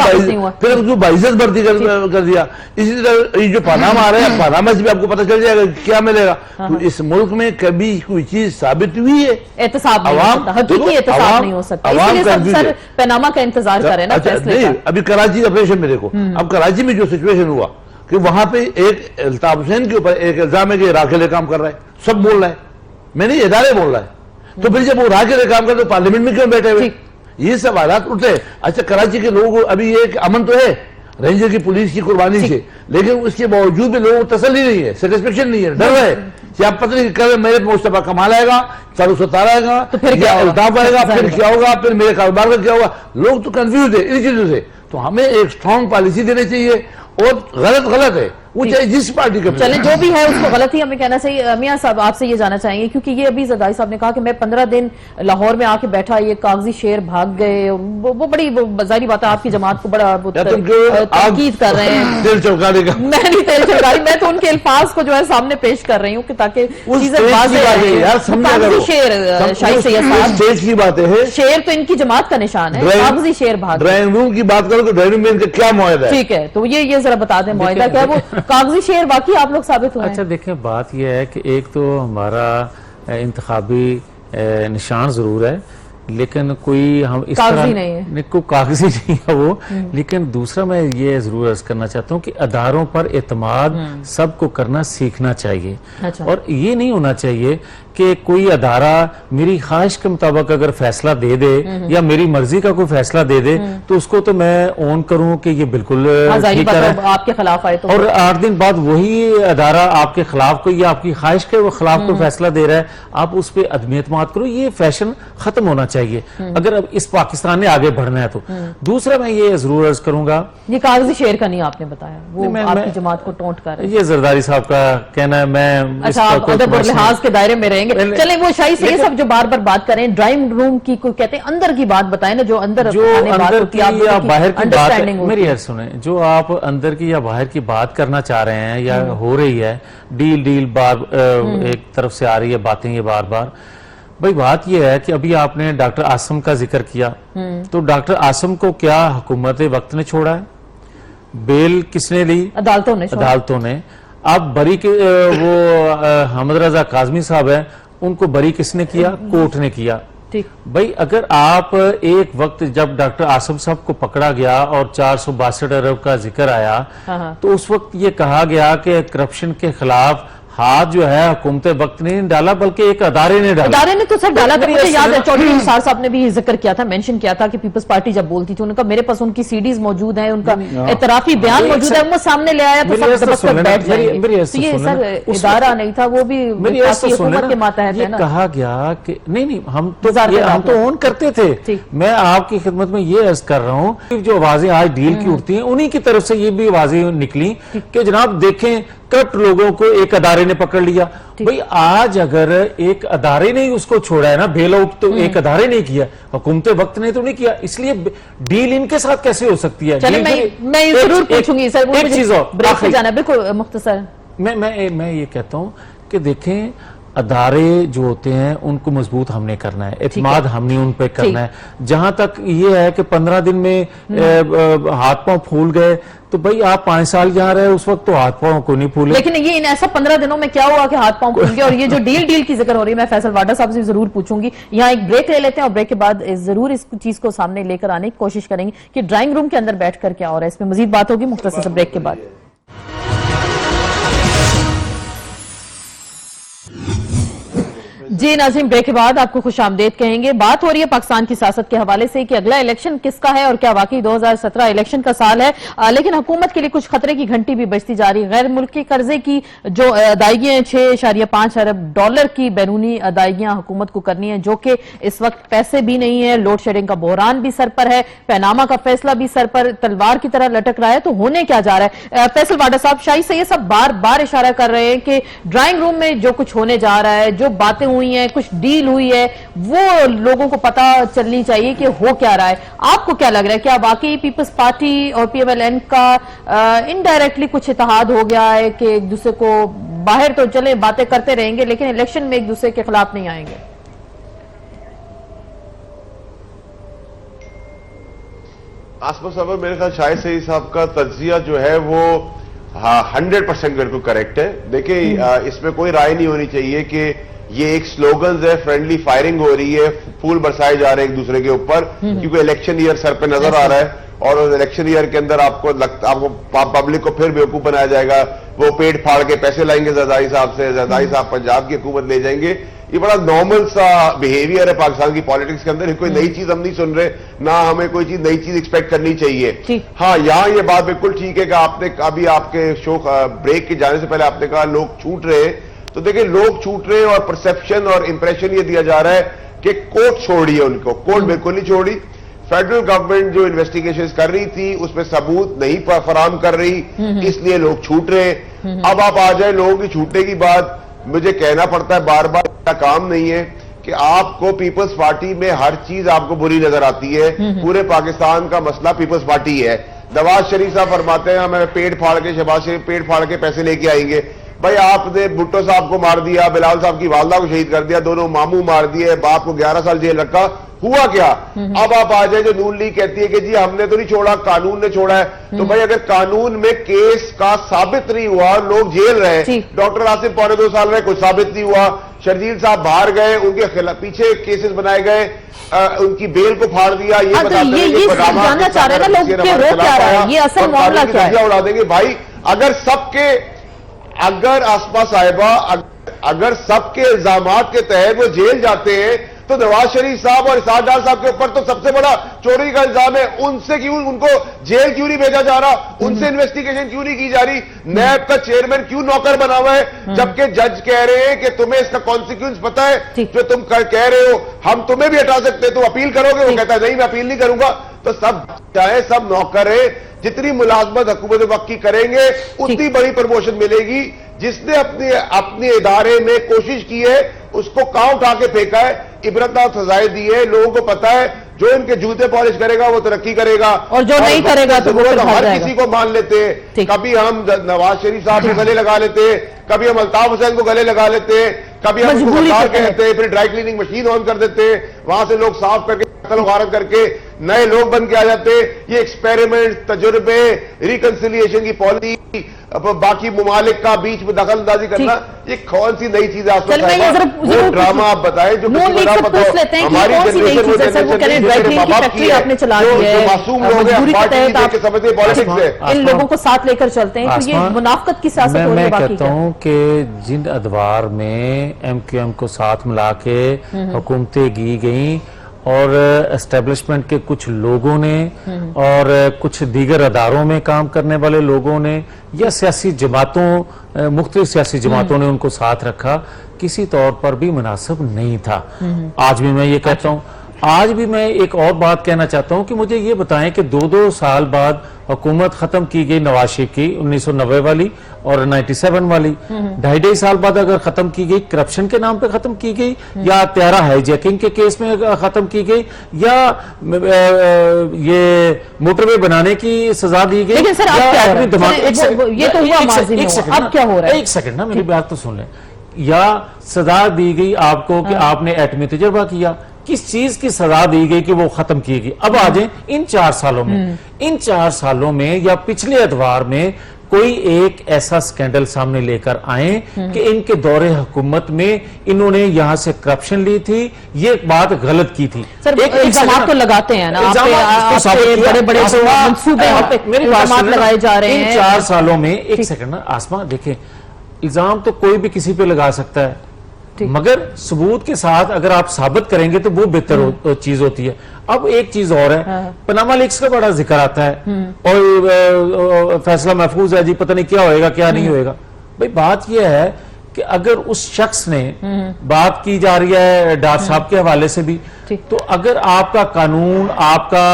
बाइज्जत भर्ती कर दिया। इसी तरह ये जो पनामा आ रहा है, पनामा से भी आपको पता चल जाएगा क्या मिलेगा। तो इस मुल्क में कभी कोई चीज साबित हुई है? एहतसाब नहीं हो सकता, इसलिए पनामा का इंतजार करें ना। नहीं, अभी कराची ऑपरेशन में देखो, अब कराची में जो सिचुएशन हुआ कि वहां पे एक अल्ताफ हुसैन के ऊपर एक इल्जाम है कि राखेले काम कर रहा है, सब बोल रहा है, मैंने इदारे बोल रहा है, तो फिर जब वो राखेले काम कर तो पार्लियामेंट में क्यों बैठे हुए? ये सब हालात उठे। अच्छा, कराची के लोगों को अभी एक अमन तो है रेंजर की पुलिस की कुर्बानी से, लेकिन उसके बावजूद भी लोगों को तसल्ली नहीं है, सेटिस्फेक्शन नहीं है, डर है कि आप पता नहीं कल मेरे मुस्तफा कमाल आएगा, चालू सतारा आएगा, तो फिर क्या अल्ताफ आएगा, फिर क्या होगा, फिर मेरे कारोबार का क्या होगा। लोग तो कंफ्यूज है इन चीजों से। तो हमें एक स्ट्रॉन्ग पॉलिसी देनी चाहिए, और गलत है, वो चाहे जिस पार्टी का चलें, जो भी है उसको गलत ही हमें कहना चाहिए। मियां साहब आपसे ये जानना चाहेंगे, क्योंकि ये अभी जरदारी साहब ने कहा कि मैं 15 दिन लाहौर में आके बैठा, ये कागजी शेर भाग गए, वो बड़ी जाहिर बात है आपकी जमात को बड़ा तनकीद कर रहे हैं। तेल चौंकाने का मैं नहीं तेल चौंका रही, मैं तो उनके अल्फाज को जो है सामने पेश कर रही हूँ कि ताकि चीजें वाज़ेह रहें। यार कागजी शेर शाही सैयद साहब, स्टेज की बात है, शेर तो इनकी जमात का निशान है, कागजी शेर भाग। ड्राइंग रूम की बात करो तो ड्राइंग रूम में इनका क्या मुआहदा है? ठीक है, तो ये जरा बता दें मुआहदा क्या है, वो कागजी शेर वाकई आप लोग साबित हुए हैं? अच्छा देखें, बात यह है कि एक तो हमारा इंतखाबी निशान जरूर है, लेकिन कोई हम इस कागजी तरह नहीं है। कोई कागजी नहीं है वो। लेकिन दूसरा मैं ये जरूर अर्ज करना चाहता हूँ कि अदारों पर एतमाद सबको करना सीखना चाहिए। अच्छा। और ये नहीं होना चाहिए कि कोई अदारा मेरी ख्वाहिश के मुताबिक अगर फैसला दे दे या मेरी मर्जी का कोई फैसला दे दे तो उसको तो मैं ऑन करूं कि ये बिल्कुल ठीक है, आपके खिलाफ आए तो, और 8 दिन बाद वही अदारा आपके खिलाफ कोई या आपकी ख्वाहिश के खिलाफ कोई फैसला दे रहा है, आप उस पर अदम एतमाद करो। ये फैशन खत्म होना चाहिए अगर अब इस पाकिस्तान ने आगे बढ़ना है तो। दूसरा मैं ये जरूर अर्ज करूंगा, ये कागजी शेर का नहीं आपने बताया, वो मैं आपकी जमात को टोंट कर रहे हैं। ये जरदारी साहब का कहना है, मैं अच्छा, आप अदब और लिहाज के दायरे में रहेंगे। चलें, वो शाही सैयद साहब जो बार बार बात करें, ड्राइंग रूम की कोई कहते हैं अंदर की बात बताएं ना, जो अंदर की या बाहर की बात, मेरी यार सुने, जो आप अंदर की या बाहर की बात करना चाह रहे हैं या हो रही है, डील बार एक तरफ से आ रही है बातें ये बार बार। भाई बात यह है कि अभी आपने डॉक्टर आसम का जिक्र किया, तो डॉक्टर आसम को क्या हुकूमत वक्त ने छोड़ा है? बेल किसने ली? अदालतों ने। अब बरी के वो हमद रजा काजमी साहब है, उनको बरी किसने किया? कोर्ट ने किया। ठीक। भाई अगर आप एक वक्त जब डॉक्टर आसम साहब को पकड़ा गया और 462 अरब का जिक्र आया, तो उस वक्त ये कहा गया कि करप्शन के खिलाफ हाथ जो है हुकूमत वक्त ने नहीं डाला बल्कि एक अदारे ने डाला। अदारे ने तो सर डाला था, मुझे याद है चौधरी निसार साहब ने भी जिक्र किया था, मेंशन किया था कि पीपल्स पार्टी जब बोलती थी, उनका मेरे पास उनकी सीडीज मौजूद है, उनका एतराफी बयान मौजूद है, वो सामने ले आया तो सब बैठ जाएंगे। तो ये सर इदारा नहीं था, वो भी हुकूमत के मातहत है ना। कहा गया कि नहीं हम तो ऑन करते थे। मैं आपकी खिदमत में ये अर्ज कर रहा हूँ कि जो आवाजें आज डील की उठती हैं, उन्हीं की तरफ से ये भी आवाजें निकली कि जनाब देखें करप्ट लोगों को एक अदारे ने पकड़ लिया। भाई आज अगर एक अदारे ने उसको छोड़ा है ना, बेल आउट तो एक अदारे ने किया, हुकूमत वक्त ने तो नहीं किया, इसलिए डील इनके साथ कैसे हो सकती है? मैं जरूर पूछूंगी सर, एक चीज और ब्रेक पे जाना, बिल्कुल मुख्तसर। मैं ये कहता हूं कि देखें, अदारे जो होते हैं उनको मजबूत हमने करना है, एतमाद हमने उन पे करना है। जहां तक ये है कि 15 दिन में हाथ पांव फूल गए, तो भाई आप 5 साल यहाँ रहे, उस वक्त तो हाथ पांव को नहीं फूले। लेकिन ये इन ऐसा 15 दिनों में क्या हुआ कि हाथ पांव फूल गए? और ये जो डील की जिक्र हो रही है, मैं फैसल वाडा साहब से जरूर पूछूंगी। यहाँ एक ब्रेक ले लेते हैं और ब्रेक के बाद जरूर इस चीज को सामने लेकर आने की कोशिश करेंगे कि ड्राइंग रूम के अंदर बैठकर क्या हो रहा है। इसमें मजीद बात होगी मुख्तसर ब्रेक के बाद। जी नाज़रीन, ब्रेक के बाद आपको खुशामदीद कहेंगे। बात हो रही है पाकिस्तान की सियासत के हवाले से कि अगला इलेक्शन किसका है और क्या वाकई 2017 इलेक्शन का साल है। लेकिन हुकूमत के लिए कुछ खतरे की घंटी भी बजती जा रही है। गैर मुल्की कर्जे की जो अदायगियां 6.5 अरब डॉलर की बैरूनी अदायगियां हुकूमत को करनी है, जो कि इस वक्त पैसे भी नहीं है। लोड शेडिंग का बहरान भी सर पर है, पैनामा का फैसला भी सर पर तलवार की तरह लटक रहा है। तो होने क्या जा रहा है? फैसल वाडा साहब, शाही सैयद साहब बार बार इशारा कर रहे हैं कि ड्राइंग रूम में जो कुछ होने जा रहा है, जो बातें हुई है, कुछ डील हुई है, वो लोगों को पता चलनी चाहिए कि हो क्या रहा है। आपको क्या लग रहा है, क्या वाकई पीपल्स पार्टी और PMLN का इनडायरेक्टली कुछ इत्तेहाद हो गया है कि एक दूसरे को बाहर तो चले बातें करते रहेंगे लेकिन इलेक्शन में एक दूसरे के खिलाफ नहीं आएंगे? आसमा साहब, मेरे ख्याल शाहिद सईद साहब का तज्जिया जो है वो 100% बिल्कुल करेक्ट है। देखिए, इसमें कोई राय नहीं होनी चाहिए कि ये एक स्लोगन्स है, फ्रेंडली फायरिंग हो रही है, फूल बरसाए जा रहे हैं एक दूसरे के ऊपर, क्योंकि इलेक्शन ईयर सर पे नजर आ रहा है। और उस इलेक्शन ईयर के अंदर आपको पब्लिक को फिर बेवकूफ बनाया जाएगा, वो पेट फाड़ के पैसे लाएंगे जरदारी साहब से, जरदारी साहब पंजाब की हुकूमत ले जाएंगे। ये बड़ा नॉर्मल सा बिहेवियर है पाकिस्तान की पॉलिटिक्स के अंदर। कोई नई चीज हम नहीं सुन रहे, ना हमें कोई चीज नई चीज एक्सपेक्ट करनी चाहिए। हाँ, यहाँ ये बात बिल्कुल ठीक है कि आपने अभी आपके शो ब्रेक के जाने से पहले आपने कहा लोग छूट रहे हैं। तो देखिए, लोग छूट रहे हैं और परसेप्शन और इंप्रेशन ये दिया जा रहा है कि कोर्ट छोड़ी है उनको। कोर्ट बिल्कुल नहीं छोड़ी। फेडरल गवर्नमेंट जो इन्वेस्टिगेशन कर रही थी उसमें सबूत नहीं फराहम कर रही, इसलिए लोग छूट रहे हैं। अब आप आ जाए लोगों की छूटने की बात, मुझे कहना पड़ता है बार बार, का काम नहीं है कि आपको पीपल्स पार्टी में हर चीज आपको बुरी नजर आती है। पूरे पाकिस्तान का मसला पीपल्स पार्टी है। नवाज शरीफ साहब फरमाते हैं हमें पेट फाड़ के, शहबाज शरीफ पेट फाड़ के पैसे लेके आएंगे। भाई आपने भुट्टो साहब को मार दिया, बिलावल साहब की वालदा को शहीद कर दिया, दोनों मामू मार दिए, बाप को 11 साल जेल रखा, हुआ क्या? अब आप आ जाए जो नून लीग कहती है कि जी हमने तो नहीं छोड़ा, कानून ने छोड़ा है। तो भाई अगर कानून में केस का साबित नहीं हुआ, लोग जेल रहे, डॉक्टर आसिफ 2.25 साल रहे, कुछ साबित नहीं हुआ, शर्जील साहब बाहर गए, उनके खिलाफ पीछे केसेस बनाए गए, उनकी बेल को फाड़ दिया। ये बताते हैं कि जानना चाह रहे हैं ना लोग कि वो क्या रहा है, ये असल मामला क्या है? उड़ा देंगे भाई। अगर आसमा साहिबा अगर सबके इल्जामात के तहत वो जेल जाते हैं तो नवाज शरीफ साहब और इसाक डार साहब के ऊपर तो सबसे बड़ा चोरी का इल्जाम है। उनसे क्यों, उनको जेल क्यों नहीं भेजा जा रहा? उनसे इन्वेस्टिगेशन क्यों नहीं की जा रही? नैब का चेयरमैन क्यों नौकर बना हुआ है? जबकि जज कह रहे हैं कि तुम्हें इसका कॉन्सिक्वेंस पता है जो तुम कह रहे हो, हम तुम्हें भी हटा सकते हैं, तुम अपील करोगे? वो कहता है नहीं मैं अपील नहीं करूंगा। तो सब चाहे सब नौकर है, जितनी मुलाजमत हुकूमत वक्त की करेंगे उतनी बड़ी प्रमोशन मिलेगी। जिसने अपने इदारे में कोशिश की है उसको कहां उठा के फेंका है, इबरतनाक सजाएं दी है। लोगों को पता है जो इनके जूते पॉलिश करेगा वो तरक्की करेगा, और जो नहीं करेगा तो वो हर किसी को मान लेते हैं। कभी हम नवाज शरीफ साहब को गले लगा लेते हैं, कभी हम अल्ताफ हुसैन को गले लगा लेते हैं, कभी हम उनको गद्दार कहते हैं, फिर ड्राई क्लीनिंग मशीन ऑन कर देते हैं, वहां से लोग साफ करके गारत करके नए लोग बन के आ जाते। ये एक्सपेरिमेंट, तजुर्बे, रिकंसिलिएशन की पॉलिसी, बाकी ममालिक का बीच में दखल अंदाजी करना, ये कौन सी नई चीज है? वो ड्रामा आप बताएं जो हमारी मासूम लोग समझते पॉलिटिक्स है, इन लोगों को साथ लेकर चलते हैं। तो ये मुनाफकत की सियासत हो रही है। मैं कहता हूँ कि जिन अदवार में MQM को साथ मिला के हुकूमतें की गई और एस्टेब्लिशमेंट के कुछ लोगों ने और कुछ दीगर अदारों में काम करने वाले लोगों ने या सियासी जमातों, मुख्तलिफ सियासी जमातों ने उनको साथ रखा, किसी तौर पर भी मुनासिब नहीं था। आज भी मैं ये कहता हूँ। आज भी मैं एक और बात कहना चाहता हूं कि मुझे ये बताएं कि 2-2 साल बाद हुकूमत खत्म की गई नवाज शरीफ की 1990 वाली और 97 वाली, 2.5 साल बाद अगर खत्म की गई, करप्शन के नाम पे खत्म की गई या त्यारा हाईजैकिंग के केस में खत्म की गई या ये मोटरवे बनाने की सजा दी गई, लेकिन सर अब क्या हो रहा है? ये तो हुआ माजी में, अब क्या हो रहा है? एक सेकंड ना, मेरी बात तो सुन लें। या सजा दी गई आपको कि आपने एटमी तजर्बा किया, किस चीज की सजा दी गई कि वो खत्म की गई? अब आ जाए इन 4 सालों में, इन 4 सालों में या पिछले अदवार में कोई एक ऐसा स्कैंडल सामने लेकर आए कि इनके दौरे हुकूमत में इन्होंने यहां से करप्शन ली थी, ये बात गलत की थी। सर इल्जाम तो लगाते हैं ना, बड़े-बड़े मंसूबे इल्जाम लगाए जा रहे हैं। इन 4 सालों में, एक सेकंड ना आसमा, देखें इल्जाम तो कोई भी किसी पे लगा सकता है, मगर सबूत के साथ अगर आप साबित करेंगे तो वो बेहतर चीज होती है। अब एक चीज और है, पनामा लीक्स का बड़ा जिक्र आता है और फैसला महफूज है जी, पता नहीं क्या होएगा क्या नहीं होएगा। भाई बात यह है कि अगर उस शख्स ने, बात की जा रही है डार साहब के हवाले से भी, तो अगर आपका कानून, आपका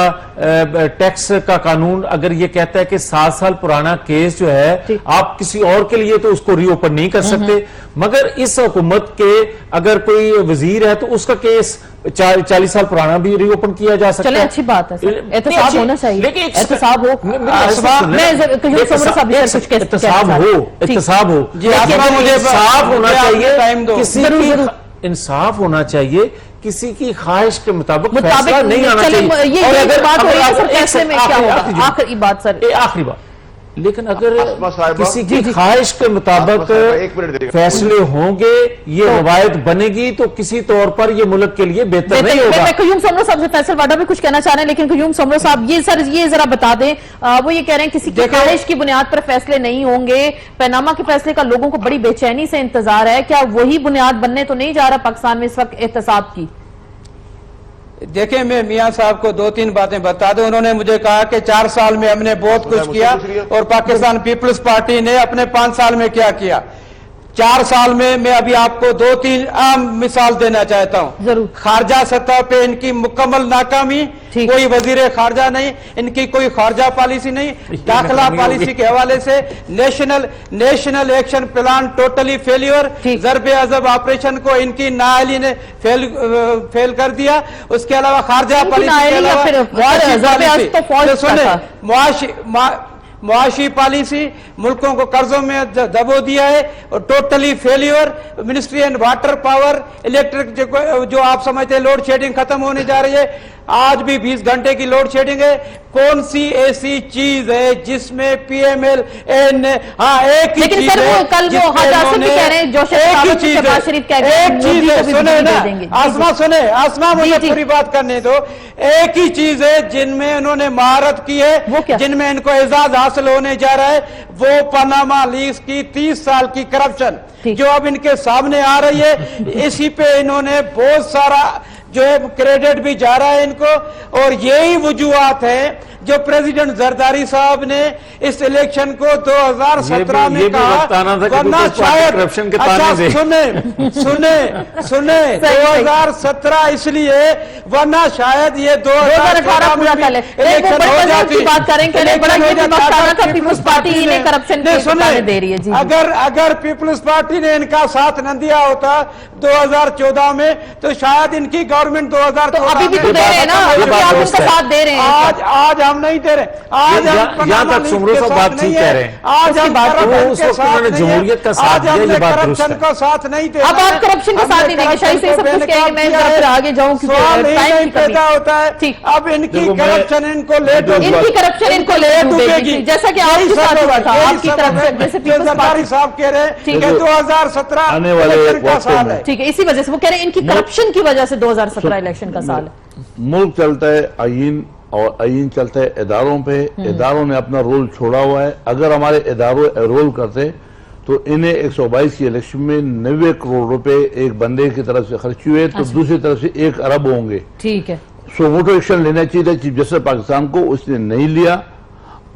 टैक्स का कानून अगर ये कहता है कि 7 साल पुराना केस जो है आप किसी और के लिए तो उसको रीओपन नहीं कर सकते, मगर इस हुकूमत के अगर कोई वजीर है तो उसका केस 40 साल पुराना भी रीओपन किया जा सकता है। चले अच्छी बात है, एहतसाब होना चाहिए, लेकिन एहतसाब हो, एहतसाब हो, इंसाफ होना चाहिए, किसी की इंसाफ होना चाहिए, किसी की ख्वाहिश के मुताबिक फैसला नहीं आना चाहिए। और अगर बात हो रही है सर फैसले में क्या होगा, आखिरी बात सर, आखिरी बात, लेकिन अगर किसी की ख्वाहिश के मुताबिक फैसले होंगे, ये रवायत बनेगी तो किसी तौर पर ये मुल्क के लिए बेहतर नहीं होगा। मैं कयूम समरो साहब से, फैसल वाडा भी कुछ कहना चाह रहे हैं, लेकिन कयूम समरो साहब ये सर ये जरा बता दें, वो ये कह रहे हैं किसी की ख्वाहिश की बुनियाद पर फैसले नहीं होंगे। पनामा के फैसले का लोगों को बड़ी बेचैनी से इंतजार है, क्या वही बुनियाद बनने तो नहीं जा रहा पाकिस्तान में इस वक्त एहतसाब की? देखिए मैं मियां साहब को 2-3 बातें बता दूं। उन्होंने मुझे कहा कि 4 साल में हमने बहुत कुछ किया और पाकिस्तान पीपल्स पार्टी ने अपने 5 साल में क्या किया। 4 साल में मैं अभी आपको 2-3 आम मिसाल देना चाहता हूँ। जरूर। खारजा सतह पे इनकी मुकम्मल नाकामी, ठीक। कोई वजीर खारजा नहीं, इनकी कोई खारजा पॉलिसी नहीं, दाखिला पॉलिसी के हवाले से national action plan totally failure, ठीक। ज़रबे अज़ब ऑपरेशन को इनकी नाअहली ने फेल कर दिया। उसके अलावा खारजा इनकी पॉलिसी के नाअहली या अलावा फिर मुआशी ज़रबे पॉलिसी, अज़ब तो फौज तो का सुने, था। मुआशी पॉलिसी मुल्कों को कर्जों में दबो दिया है और totally failure. Ministry and water power, electric जो आप समझते हैं लोड शेडिंग खत्म होने जा रही है, आज भी 20 घंटे की लोड शेडिंग है। कौन सी ऐसी चीज है जिसमें पीएमएल हाँ एक ही लेकिन चीज सर, है वो कल वो जिसपे हज आसिफ भी इन्होंने- कह रहे हैं, जोश एक ही साबित चीज शहबाज है, शरीफ कह रहे हैं, एक चीज मोदी है, को भी सुने बिजली ना दे देंगे। जी, आसमा सुने, आसमा मुझे जी। पूरी बात करने दो। एक ही चीज है जिनमें इन्होंने महारत की वो है, क्या? जिनमें इनको एजाज हासिल होने जा रहा है, वो पनामा लीक्स की 30 साल की करप्शन ठीक। जो अब इनके सामने आ रही है। इसी पे इन्होंने बहुत सारा जो है क्रेडिट भी जा रहा है इनको, और यही वजूहात है जो प्रेसिडेंट जरदारी साहब ने इस इलेक्शन को 2017 में ये भी कहा, बताना था कि वरना People's Party शायद corruption के ताने अच्छा दे। सुने सही। 2017 इसलिए, वरना शायद ये 2018 पूरा कर ले। नहीं, वो बड़े मजाक की बात करें कि नहीं, बड़ा ये भी मकताना का पीपल्स पार्टी इन्हें करप्शन के ताने दे रही है। जी, जी। अगर पीपल्स पार्टी ने इनका साथ न दिया होता 2014 में, तो शायद इनकी गवर्नमेंट 2014 तो अभी भी तो दे रहे हैं ना, ये अभी बात आप दुरुस्त उनका है। साथ दे रहे हैं। आज हम नहीं दे रहे, आज ये हम यहाँ पनामा तक लीक सुमरो के साहब साथ बात नहीं ठीक है। कह रहे हैं। आज उसकी हम बात करप्शन वो उस के वक्त साथ उन्होंने नहीं है। जमहूरियत का साथ आज दिया, ये हमने बात दुरुस्त करप्शन है। को साथ नहीं दे अब आप करप्शन का साथ नहीं देंगे, शाही से सब कुछ कहेंगे, मैं जरा फिर आगे जाऊं क्योंकि सवाल टाइम नहीं की कमी। पैदा होता है। ठीक। अब इनकी देखो, मैं- करप्शन इनको ले इनकी करप्शन इनको ले डूबेगी, जैसा कि आपके साथ हुआ था, आपकी तरफ से जैसे पीपल्स जरदारी पार्टी। साहब कह रहे हैं ठीक कि है। 2017 आने वाले इलेक्शन का वक्तों साल में- है। ठीक है, इसी वजह से वो कह रहे हैं इनकी करप्शन की वजह से 2017 इलेक्शन का साल है। मुल्क चलता है आईन, और आईन चलता है इदारों पे। इदारों ने अपना रोल छोड़ा हुआ है। अगर हमारे इदारों रोल करते तो इन्हें 122 की इलेक्शन में 90 करोड़ रुपए एक बंदे की तरफ से खर्च हुए, तो दूसरी तरफ से 1 अरब होंगे। ठीक है, सो वोटो एक्शन लेना चाहिए चीफ जस्टिस पाकिस्तान को, उसने नहीं लिया,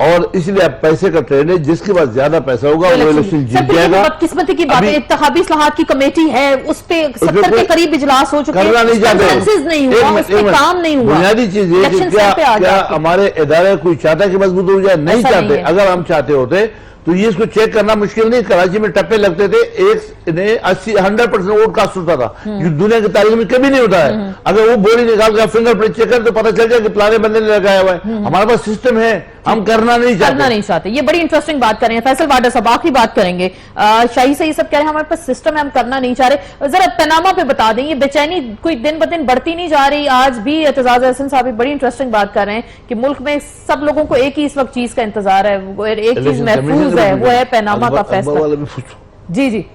और इसलिए अब पैसे का ट्रेंड है। जिसके पास ज्यादा पैसा होगा वो इलेक्शन जीत जाएगा। बदकिस्मती की बात है, अभी- इंतखाबी इस्लाहात की कमेटी है, उस पे 70 के कोई करीब इजलास हो चुके हैं, करना नहीं चाहते, कंसेंसस नहीं हुआ, उस पे काम नहीं हुआ। बुनियादी चीज ये कि इलेक्शन क्या सर पे आ क्या जाती है। हमारे इदारे कोई चाहता है कि मजबूत हो जाए? नहीं ऐसा नहीं चाहते। है। अगर हम चाहते होते तो ये इसको चेक करना मुश्किल नहीं। कराची में टप्पे लगते थे, एक ने 80-100% वोट कास्ट होता था, जो दुनिया की तारीख में कभी नहीं होता है। अगर वो बोली निकाल कर फिंगरप्रिंट चेक कर तो पता चल जाए कि पुराने बंदे ने लगाया हुआ है। हमारे पास सिस्टम है, हम करना नहीं करना चाहते। नहीं चाहते। ये बड़ी इंटरेस्टिंग बात कर रहे हैं फैसल वाडा साहब, आखिरी बात करेंगे। शाही से ये सब कह रहे हैं हमारे पास सिस्टम है, हम करना नहीं चाह रहे। जरा पनामा पे बता दें, ये बेचैनी कोई दिन ब दिन बढ़ती नहीं जा रही? आज भी एतजाज हसन साहब एक बड़ी इंटरेस्टिंग बात कर रहे हैं कि मुल्क में सब लोगों को एक ही इस वक्त चीज का इंतजार है, वो एक चीज महफूज है, वो है पनामा का फैसला। जी जी,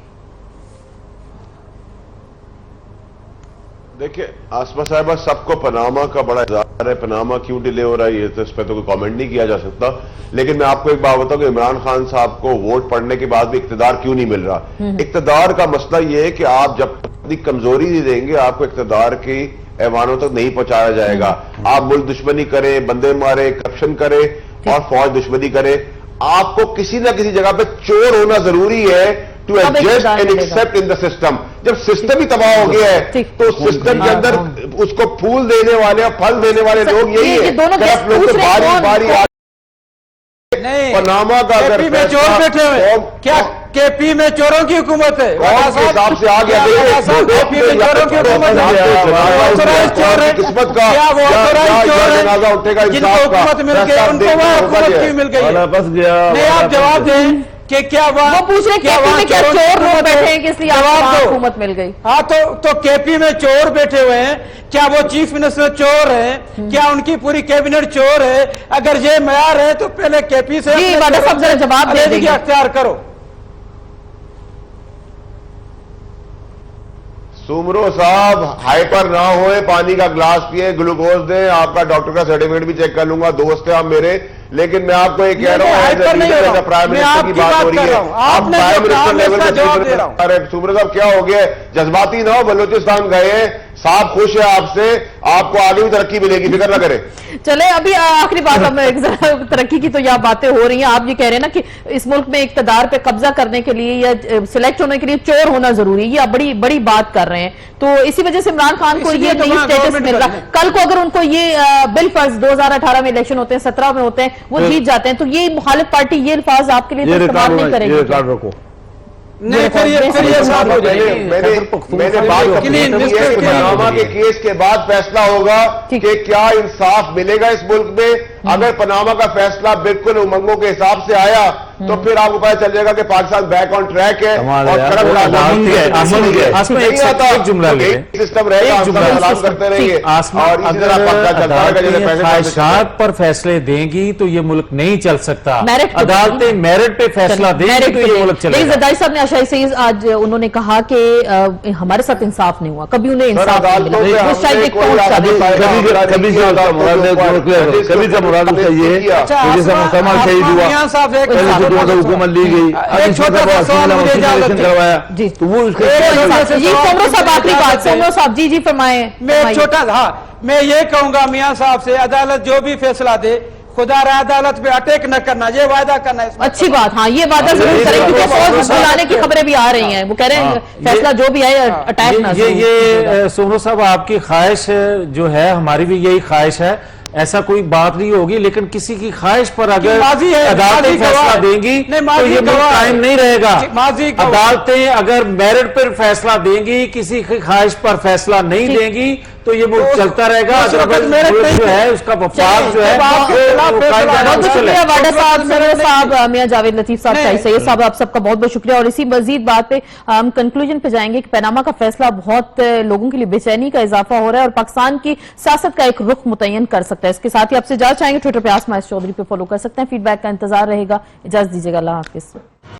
देखिए आसमा साहिबा, सबको पनामा का बड़ा इंतजार है। पनामा क्यों डिले हो रहा है ये तो इस पर तो कोई कमेंट नहीं किया जा सकता। लेकिन मैं आपको एक बात बताऊं कि इमरान खान साहब को वोट पड़ने के बाद भी इक्तदार क्यों नहीं मिल रहा। इक्तदार का मसला ये है कि आप जब अपनी कमजोरी नहीं देंगे, आपको इक्तदार की ऐवानों तक नहीं पहुंचाया जाएगा। आप मुल्क दुश्मनी करें, बंदे मारे, करप्शन करे और फौज दुश्मनी करे, आपको किसी ना किसी जगह पे चोर होना जरूरी है टू अब एडजस्ट इक़्तिदार एंड मिलेगा। Accept in the system. जब सिस्टम ही तबाह हो गया है ठीक। तो सिस्टम के अंदर उसको फूल देने वाले और फल देने वाले लोग यही ये है। दोनों कि गेस्ट आप लोग पूछ तो रहे हैं बारी कौन- बारी कौन- नहीं, पनामा का अगर केपी में फैसला- चोर बैठे हुए, कौन- क्या केपी में चोरों की हुकूमत है? कौन के हिसाब से आ गया? केपी में चोरों की हुकूमत है, ऑथराइज्ड चोर है, किस्मत का क्या वो ऑथराइज्ड चोर जनाजा उठेगा है जिनको इंसाफ का, हुकूमत मिल गई, फैसला उनको देखना वह होगा हुकूमत ये। क्यों मिल गई है? वाला फंस गया, नहीं, वाला आप जवाब फंस गया। दें कि क्या वहाँ वो पूछ रहे हैं केपी में क्या चोर लोग बैठे हैं कि इसलिए आपको वहाँ हुकूमत मिल गई? हाँ, तो केपी में चोर बैठे हुए हैं, क्या वो चीफ मिनिस्टर चोर है? क्या उनकी पूरी कैबिनेट चोर है? अगर ये मयार है तो पहले केपी से जी, वाडा साहब जरा जवाब दे अलहदगी देंगे। अख्तियार करो। सुमरो साहब हाइपर ना होए, पानी का ग्लास पिए, ग्लूकोज दें, आपका डॉक्टर का सर्टिफिकेट भी चेक कर लूंगा, दोस्त है आप मेरे। लेकिन मैं आपको ये कह रहा हूँ हाइपर नहीं हो रहा, प्राइम मैं मिनिस्टर की आपकी बात बात हो रही कर है। रहा हूँ। आप आपने प्राइम जो कहा, मिनिस्टर मैं लेवल इसका के जवाब दे रहा हूँ। अरे सुमरो साहब क्या हो गया, जज्बाती ना हो, बलोचिस्तान गए, صاحب خوش ہے آپ سے, آپ کو آگے بھی ترقی ملے گی, فکر نہ کریں. چلے ابھی آخری بات, اب ایک ذرا ترقی کی تو یہ باتیں ہو رہی ہیں, آپ یہ کہہ رہے ہیں نا کہ اس ملک میں اقتدار پہ قبضہ کرنے کے لیے یا سلیکٹ ہونے کے لیے چور ہونا ضروری ہے, یہ آپ بڑی بڑی بات کر رہے ہیں. تو اسی وجہ سے عمران خان کو یہ نہیں اسٹیٹس مل رہا. کل کو اگر ان کو یہ بل فرض 2018 میں الیکشن ہوتے ہیں, 17 میں ہوتے ہیں, وہ جیت جاتے ہیں, تو یہ مخالف پارٹی یہ الفاظ آپ کے لیے استعمال نہیں کرے گی. یہ ریکارڈ رکھو. نہیں, پھر یہ صاف ہو جائے گی. میں نے بات پاناما کے کیس کے بعد فیصلہ ہوگا کہ کیا انصاف ملے گا اس ملک میں. اگر پاناما کا فیصلہ بالکل امنگوں کے حساب سے آیا تو پھر آپ کو پتا چل جائے گا کہ پاکستان بیک آن ٹریک ہے اور سسٹم رہے گا, سلام کرتے رہیں گے اور اسی طرح پکا چلتا رہے گا جیسے پیسے خواہشات پر فیصلے دیں گی تو یہ ملک نہیں چل سکتا. عدالتیں میرٹ پہ فیصلہ دیں گی تو یہ ملک چلے گا. زرداری صاحب نے اشائی سے آج انہوں نے کہا کہ ہمارے ساتھ انصاف نہیں ہوا, کبھی انہیں انصاف نہیں ملا. وہ شاید ایک کبھی کا مراد اس کا یہ ہے کہ جیسے مسلمان شہید ہوا, حکومت لی گئی, کروایا, تو وہ جی سومرو صاحب آخری بات. سومرو صاحب جی جی فرمائیں. میں چھوٹا, ہاں میں یہ کہوں گا میاں صاحب سے, عدالت جو بھی فیصلہ دے خدا را عدالت پہ اٹیک نہ کرنا, یہ وعدہ کرنا ہے. اچھی بات, ہاں یہ وعدہ ضرور کریں کیونکہ فوج بلانے کی خبریں بھی آ رہی ہیں. وہ کہہ رہے ہیں فیصلہ جو بھی آئے اٹیک نہ. یہ سومرو صاحب آپ کی خواہش جو ہے, ہماری بھی یہی خواہش ہے, ایسا کوئی بات نہیں ہوگی, لیکن کسی کی خواہش پر اگر عدالتیں فیصلہ دیں گی تو یہ ملک قائم نہیں رہے گا. عدالتیں اگر میرٹ پر فیصلہ دیں گی, کسی کی خواہش پر فیصلہ نہیں دیں گی تو یہ ملک چلتا رہے گا. جو ہے اس کا وفاق جو ہے بہت شکریہ واڈا صاحب, سرور صاحب, میاں جاوید لطیف صاحب, شاہی سید صاحب, آپ سب کا بہت بہت شکریہ. اور اسی مزید بات پہ ہم کنکلوژن پہ جائیں گے کہ پاناما کا فیصلہ بہت لوگوں کے لیے بے چینی کا اضافہ ہو رہا ہے اور پاکستان کی سیاست کا ایک رخ متعین کر سکتا ہے. اس کے ساتھ ہی آپ سے اجازت چاہیں گے, ٹویٹر پہ آسما چودھری پہ فالو کر سکتے ہیں. فیڈ بیک کا انتظار رہے گا. اجازت دیجیے گا, اللہ حافظ.